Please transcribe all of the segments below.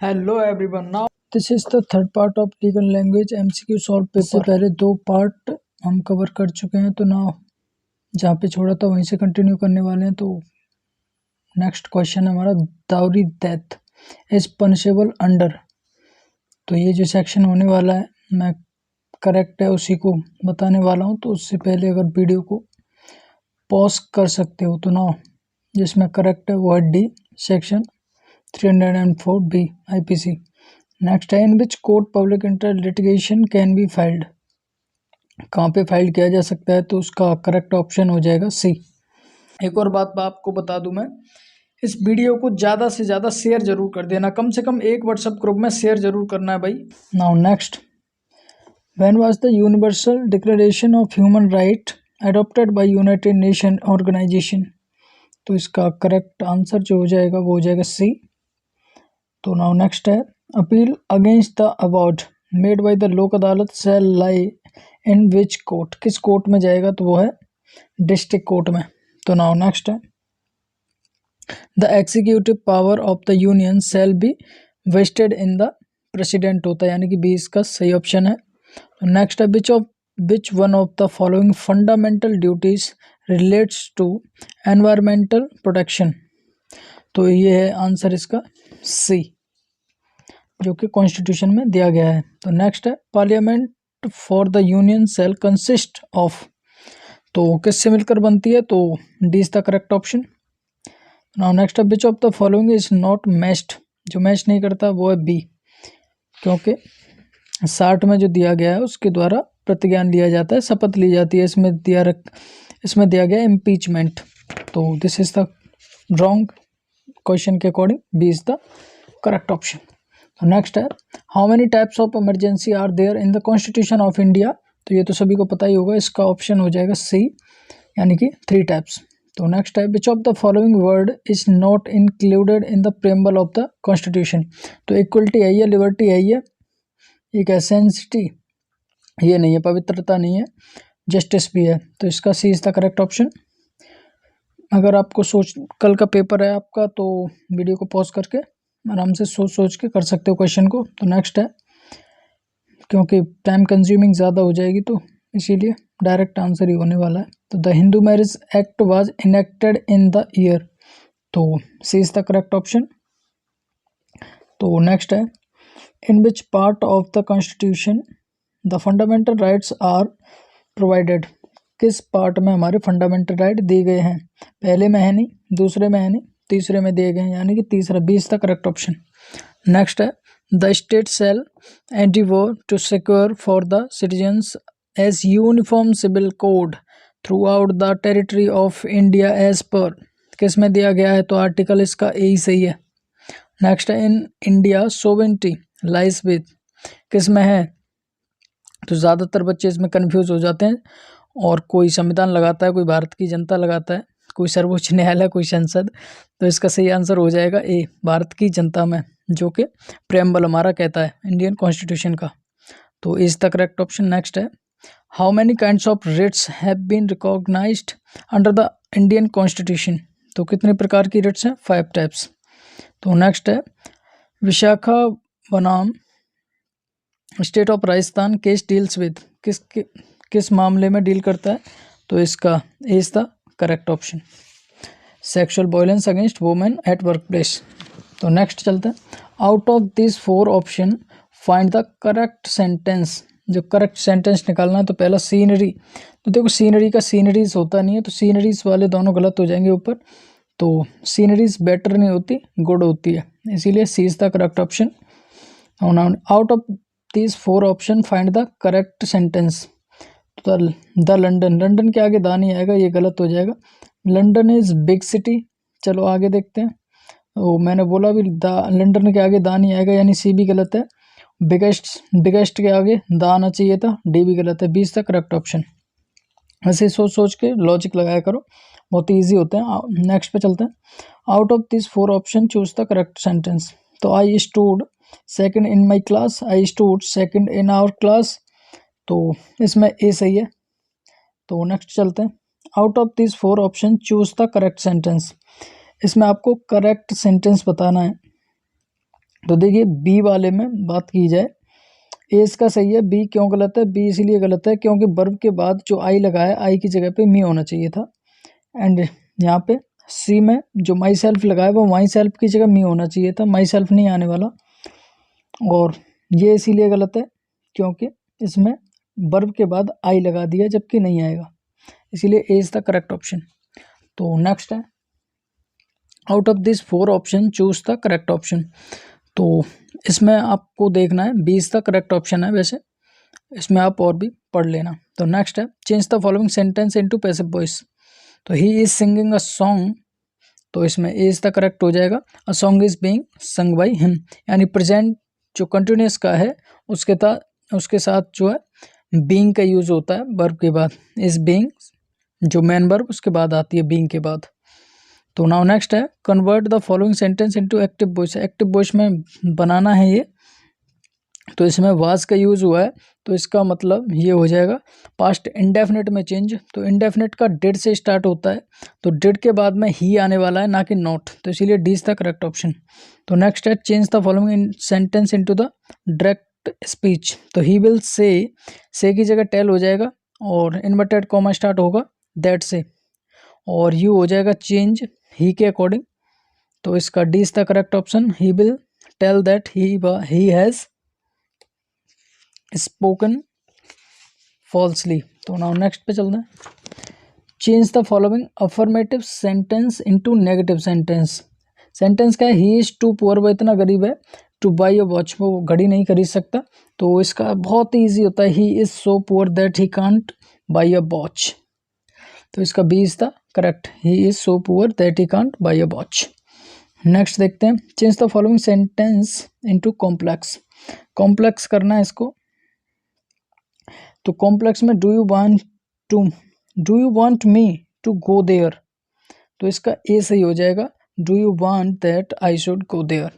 Hello everyone. Now this is the third part of legal language MCQ solve paper. इससे पहले दो part हम cover कर चुके हैं, तो ना जहाँ पे छोड़ा था वहीं से कंटिन्यू करने वाले हैं। तो नेक्स्ट क्वेश्चन है हमारा, dowry death is punishable under. तो ये जो सेक्शन होने वाला है, मैं करेक्ट है उसी को बताने वाला हूँ। तो उससे पहले अगर वीडियो को पॉज कर सकते हो तो ना, जिसमें करेक्ट है वो है D, section 304B IPC। Next है, in which court public interest litigation can be filed. कहाँ पे फाइल किया जा सकता है, तो उसका करेक्ट ऑप्शन हो जाएगा सी। एक और बात आपको बता दूं मैं, इस वीडियो को ज़्यादा से ज़्यादा शेयर जरूर कर देना, कम से कम एक व्हाट्सएप ग्रुप में शेयर जरूर करना है भाई। Now next, when was the universal declaration of human right adopted by united nation organisation. तो इसका करेक्ट आंसर जो हो जाएगा वो हो जाएगा सी। तो नाउ नेक्स्ट है, appeal against the award made by the लोक अदालत शैल लाई इन विच कोर्ट। किस कोर्ट में जाएगा, तो वो है डिस्ट्रिक्ट कोर्ट में। तो नाउ नेक्स्ट है, the executive power of the union shall be vested in the president होता है, यानी कि बी इसका सही ऑप्शन है। तो नेक्स्ट है, which one of the following fundamental duties relates to environmental protection. तो ये है आंसर इसका सी, जो कि कॉन्स्टिट्यूशन में दिया गया है। तो नेक्स्ट है, parliament for the union shall consist of. तो किससे मिलकर बनती है, तो D is the correct option. Now next है, which of the following is not matched. जो मैच नहीं करता वो है बी, क्योंकि 60 में जो दिया गया है उसके द्वारा प्रतिज्ञान लिया जाता है, शपथ ली जाती है। इसमें दिया गया इम्पीचमेंट। तो this is the wrong, question के according B is the correct option. तो नेक्स्ट है, how many types of emergency are there in the constitution of India. तो ये तो सभी को पता ही होगा, इसका ऑप्शन हो जाएगा सी, यानी कि 3 टाइप्स। तो नेक्स्ट है, which of the following word is not included in the preamble of the constitution. तो इक्वलिटी है, लिबर्टी है, एक एसेंसिटी ये नहीं है, पवित्रता नहीं है, जस्टिस भी है। तो इसका सी इज द करेक्ट ऑप्शन। अगर आपको कल का पेपर है आपका, तो वीडियो को पॉज करके आराम से सोच के कर सकते हो क्वेश्चन को। तो नेक्स्ट है, क्योंकि टाइम कंज्यूमिंग ज़्यादा हो जाएगी तो इसीलिए डायरेक्ट आंसर ही होने वाला है। तो the Hindu marriage act was enacted in the year. तो C is the correct option. तो नेक्स्ट है, in which part of the constitution the fundamental rights are provided. किस पार्ट में हमारे फंडामेंटल राइट दिए गए हैं। पहले में है नहीं, दूसरे में है नहीं, तीसरे में दिए गए हैं, यानी कि तीसरा, B is the correct option. Next है, the state shall endeavour to secure for the citizens as uniform civil code throughout the territory of India as per. किस में दिया गया है, तो आर्टिकल इसका ए ही सही है। नेक्स्ट है, इन इंडिया सोवेरेनिटी लाइज विद। किस में है, तो ज़्यादातर बच्चे इसमें कन्फ्यूज हो जाते हैं, और कोई संविधान लगाता है, कोई भारत की जनता लगाता है, कोई सर्वोच्च न्यायालय, कोई संसद। तो इसका सही आंसर हो जाएगा ए, भारत की जनता में, जो कि प्रेम्बल हमारा कहता है इंडियन कॉन्स्टिट्यूशन का। तो is the correct option. Next है, how many kinds of writs have been recognised under the Indian constitution. तो कितने प्रकार की रिट्स हैं, 5 टाइप्स। तो नेक्स्ट है, विशाखा बनाम state of Rajasthan case deals with. किस मामले में डील करता है, तो इसका A is the correct option, sexual violence against women at work place. तो नेक्स्ट चलते हैं, out of this 4 option find the correct sentence. जो करेक्ट सेंटेंस निकालना है, तो पहला सीनरी। तो देखो, सीनरी का सीनरीज होता नहीं है, तो सीनरीज वाले दोनों गलत हो जाएंगे ऊपर। तो सीनरीज बेटर नहीं होती, गुड होती है, इसीलिए C is the correct option. Out of this 4 option find the correct sentence. तो द लंडन, लंडन के आगे दा नहीं आएगा, ये गलत हो जाएगा। London is big city. चलो आगे देखते हैं। वो मैंने बोला भी, लंडन के आगे दा नहीं आएगा, यानी सी भी गलत है। बिगेस्ट के आगे दा आना चाहिए था, डी भी गलत है, B is the correct option. ऐसे सोच के लॉजिक लगाया करो, बहुत ईजी होते हैं। नेक्स्ट पे चलते हैं, out of this 4 option choose the correct sentence. तो I stood second in my class, I stood second in our class. तो इसमें ए सही है। तो नेक्स्ट चलते हैं, out of this 4 option choose the correct sentence. इसमें आपको करेक्ट सेंटेंस बताना है। तो देखिए बी वाले में बात की जाए, ए इसका सही है, बी क्यों गलत है? बी इसीलिए गलत है क्योंकि वर्ब के बाद जो आई लगा है, आई की जगह पे मी होना चाहिए था। एंड यहाँ पे सी में जो माई सेल्फ लगा है वो माई सेल्फ की जगह मी होना चाहिए था, माई सेल्फ नहीं आने वाला। और ये इसीलिए गलत है क्योंकि इसमें वर्ब के बाद आई लगा दिया जबकि नहीं आएगा, इसीलिए A is the correct option. तो नेक्स्ट है, out of this 4 option choose the correct option. तो इसमें आपको देखना है, B is the correct option है, वैसे इसमें आप और भी पढ़ लेना। तो नेक्स्ट है, change the following sentence into passive voice. तो he is singing a song, तो इसमें ए इज़ द करेक्ट हो जाएगा। A song is being sung by him, यानी प्रेजेंट जो कंटिन्यूस का है उसके साथ जो है बीइंग का यूज होता है वर्ब के बाद। इज बीइंग जो मेन वर्ब उसके बाद आती है बीइंग के बाद। तो नाउ नेक्स्ट है, convert the following sentence into active voice. Active voice में बनाना है ये, तो इसमें वाज का यूज़ हुआ है, तो इसका मतलब ये हो जाएगा पास्ट इंडेफिनिट में चेंज। तो इंडेफिनिट का डिड से स्टार्ट होता है, तो डिड के बाद में ही आने वाला है, ना कि नॉट, तो इसीलिए D is the correct option. तो नेक्स्ट है, change the following sentence into the direct speech. तो ही विल से की जगह टेल हो जाएगा और इन्वर्टेड कॉमा स्टार्ट होगा दैट से, और यू हो जाएगा चेंज ही के अकॉर्डिंग। तो इसका D is the correct option. He will tell that he has spoken falsely. तो नाउ नेक्स्ट पे चलते हैं, change the following affirmative sentence into negative sentence. Sentence क्या है, ही इज टू पुअर, वो इतना गरीब है, टू बाई अ वॉच, वो घड़ी नहीं खरीद सकता। तो इसका बहुत ही ईजी होता है, he is so poor that he can't buy a watch. तो इसका B is the correct, he is so poor that he can't buy a watch. Next देखते हैं, change the following sentence into complex. Complex करना है इसको, तो complex में do you want me to go there, तो इसका ए सही हो जाएगा, do you want that I should go there.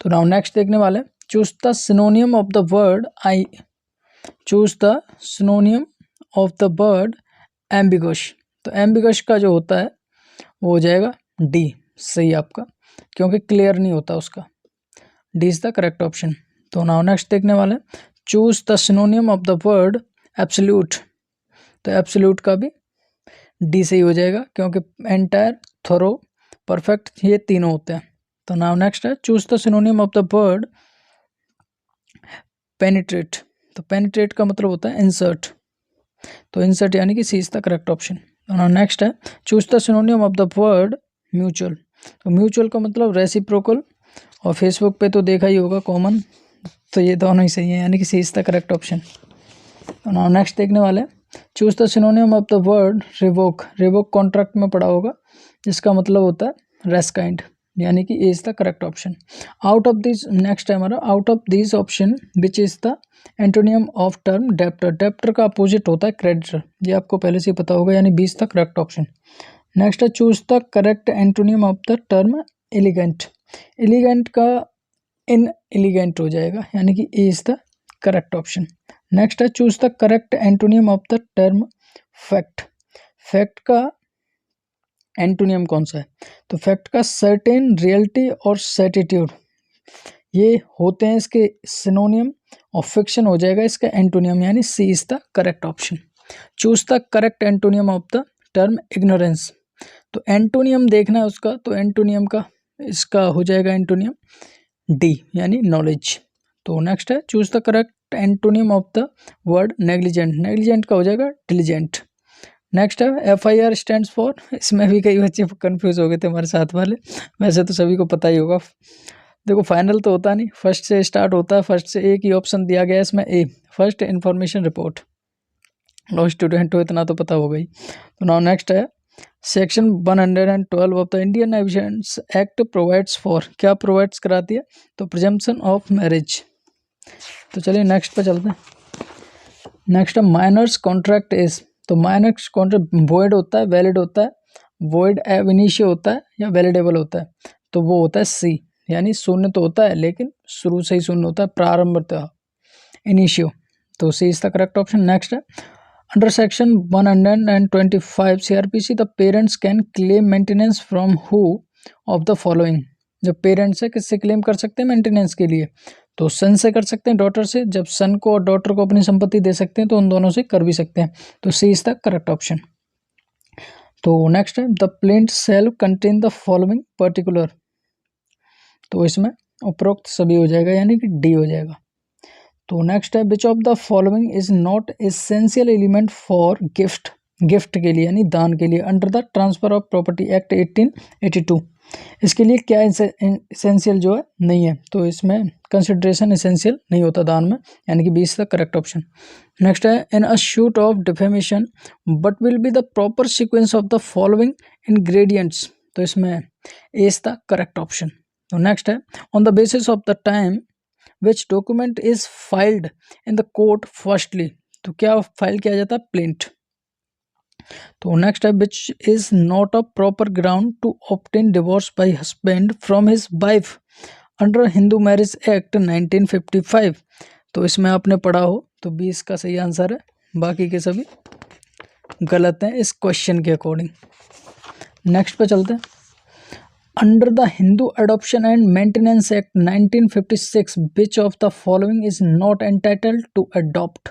तो नाउ नेक्स्ट देखने वाले, choose the सिनोनियम of the word I, choose the सिनोनियम of the word ambiguous. तो एम्बिगस का जो होता है वो हो जाएगा डी, सही आपका, क्योंकि क्लियर नहीं होता उसका, D is the correct option. तो नाउ नेक्स्ट देखने वाले, choose the सिनोनियम of the word absolute. तो एब्सोल्यूट का भी डी सही हो जाएगा क्योंकि एंटायर, थोरो, परफेक्ट ये तीनों होते हैं। तो नाउ नेक्स्ट है, choose the सिनोनियम of the word penetrate. तो पेनिट्रेट का मतलब होता है इंसर्ट, तो इंसर्ट यानी कि सी इज द करेक्ट ऑप्शन। तो नाउ नेक्स्ट है, choose the सिनोनियम of the word mutual. तो म्यूचुअल का मतलब रेसिप्रोकल, और फेसबुक पे तो देखा ही होगा कॉमन, तो ये दोनों ही सही है, यानी कि सी इज द करेक्ट ऑप्शन। तो नाउ नेक्स्ट देखने वाले, choose the सिनोनियम of the word revoke. Revoke contract में पढ़ा होगा, जिसका मतलब होता है रेस्काइंड, यानी कि A is the correct option. Out of this, next है हमारा, out of this option which is the antonym of term debtor. Debtor का अपोजिट होता है क्रेडिटर, ये आपको पहले से ही पता होगा, यानी B is the correct option. Next है, choose the correct antonym of the term elegant. Elegant का इन एलिगेंट हो जाएगा, यानी कि A is the correct option. Next है, choose the correct antonym of the term fact. Fact का antonym कौन सा है? तो फैक्ट का सर्टेन, रियलिटी और सर्टिट्यूड, ये होते हैं इसके सिनोनियम, और फिक्शन हो जाएगा इसका एंटोनियम, यानी C is the correct option. Choose the correct antonym of the term ignorance. तो एंटोनियम देखना है उसका, तो एंटोनियम का इसका हो जाएगा एंटोनियम डी, यानी नॉलेज। तो नेक्स्ट है, choose the correct antonym of the word negligent. Negligent का हो जाएगा डिलीजेंट। नेक्स्ट है, FIR स्टैंड्स फॉर। इसमें भी कई बच्चे कंफ्यूज हो गए थे हमारे साथ वाले, वैसे तो सभी को पता ही होगा। देखो फाइनल तो होता नहीं, फर्स्ट से स्टार्ट होता है, फर्स्ट से एक ही ऑप्शन दिया गया है इसमें, ए, फर्स्ट इंफॉर्मेशन रिपोर्ट। लो स्टूडेंट हो, इतना तो पता हो गई। तो नाउ नेक्स्ट है, section 112 of the Indian evidence act provides for. क्या प्रोवाइड्स कराती है? तो प्रिजम्पशन ऑफ मैरिज। तो चलिए नेक्स्ट पे चलते हैं। नेक्स्ट है, माइनर्स कॉन्ट्रैक्ट इज। तो माइनर्स कॉन्ट्रैक्ट वॉइड होता है, वैलिड होता है, वॉइड एब इनिशियो होता है, या वैलिडेबल होता है? तो वो होता है सी, यानी शून्य तो होता है लेकिन शुरू से ही शून्य होता है, प्रारंभतः, इनिशियो। तो C is the correct option. Next है, under section 125 CRPC the parents can claim maintenance from who of the following. जो पेरेंट्स है किससे क्लेम कर सकते हैं मेंटेनेंस के लिए, तो सन से कर सकते हैं, डॉटर से। जब सन को और डॉटर को अपनी संपत्ति दे सकते हैं तो उन दोनों से कर भी सकते हैं। तो C is the correct option. तो नेक्स्ट है the plaint shall contain the following particular, तो इसमें उपरोक्त सभी हो जाएगा यानी कि डी हो जाएगा। तो नेक्स्ट है which of the following is not essential element for gift, gift के लिए यानी दान के लिए under the transfer of property act 1882, इसके लिए क्या एसेंशियल जो है नहीं है, तो इसमें कंसिडरेशन एसेंशियल नहीं होता दान में, यानी कि B is the correct option. Next है in a suit of defamation but will be the proper sequence of the following ingredients, तो इसमें A is the correct option. तो नेक्स्ट है on the basis of the time which document is filed in the court firstly, तो क्या file किया जाता है plaint. तो नेक्स्ट है which is not a proper ground to obtain divorce by husband from his wife under Hindu marriage act 1955, तो इसमें आपने पढ़ा हो तो 20 का सही आंसर है, बाकी के सभी गलत हैं इस क्वेश्चन के अकॉर्डिंग। नेक्स्ट पे चलते हैं under the Hindu adoption and maintenance act 1956 which of the following is not entitled to adopt,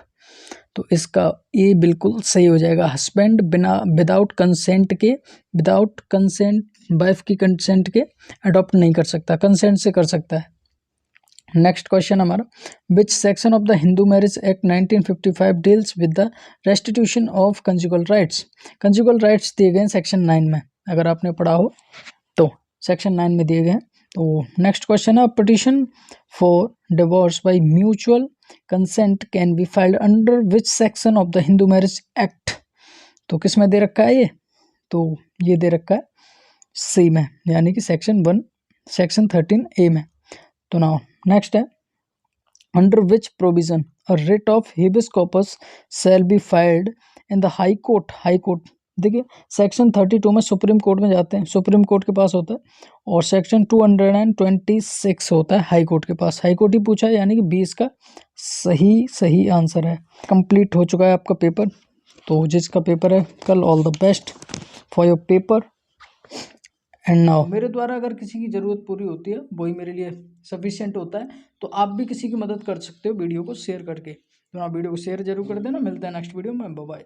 तो इसका ये बिल्कुल सही हो जाएगा। हस्बैंड बिना विदाउट कंसेंट के, विदाउट कंसेंट वाइफ की कंसेंट के अडॉप्ट नहीं कर सकता, कंसेंट से कर सकता है। नेक्स्ट क्वेश्चन हमारा which section of the Hindu marriage act 1955 deals with the restitution of conjugal rights, conjugal rights दिए गए सेक्शन 9 में, अगर आपने पढ़ा हो तो सेक्शन 9 में दिए गए हैं। तो नेक्स्ट क्वेश्चन है petition for divorce by mutual consent can be filed under which section of the Hindu marriage act, तो किस में दे रखा है ये, तो ये दे रखा है सी में, यानी कि सेक्शन 1 सेक्शन 13A में। तो नाउ नेक्स्ट है under which provision a writ of habeas corpus shall be filed in the high court, high court देखिए सेक्शन 32 में सुप्रीम कोर्ट में जाते हैं, सुप्रीम कोर्ट के पास होता है, और सेक्शन 226 होता है हाई कोर्ट के पास, हाई कोर्ट ही पूछा है, यानी कि 20 का सही आंसर है। कंप्लीट हो चुका है आपका पेपर, तो जिसका पेपर है कल all the best for your paper. And now मेरे द्वारा अगर किसी की ज़रूरत पूरी होती है वही मेरे लिए सफिशिएंट होता है, तो आप भी किसी की मदद कर सकते हो वीडियो को शेयर करके, तो आप वीडियो को शेयर जरूर कर देना। मिलते हैं नेक्स्ट वीडियो में, बाय बाय।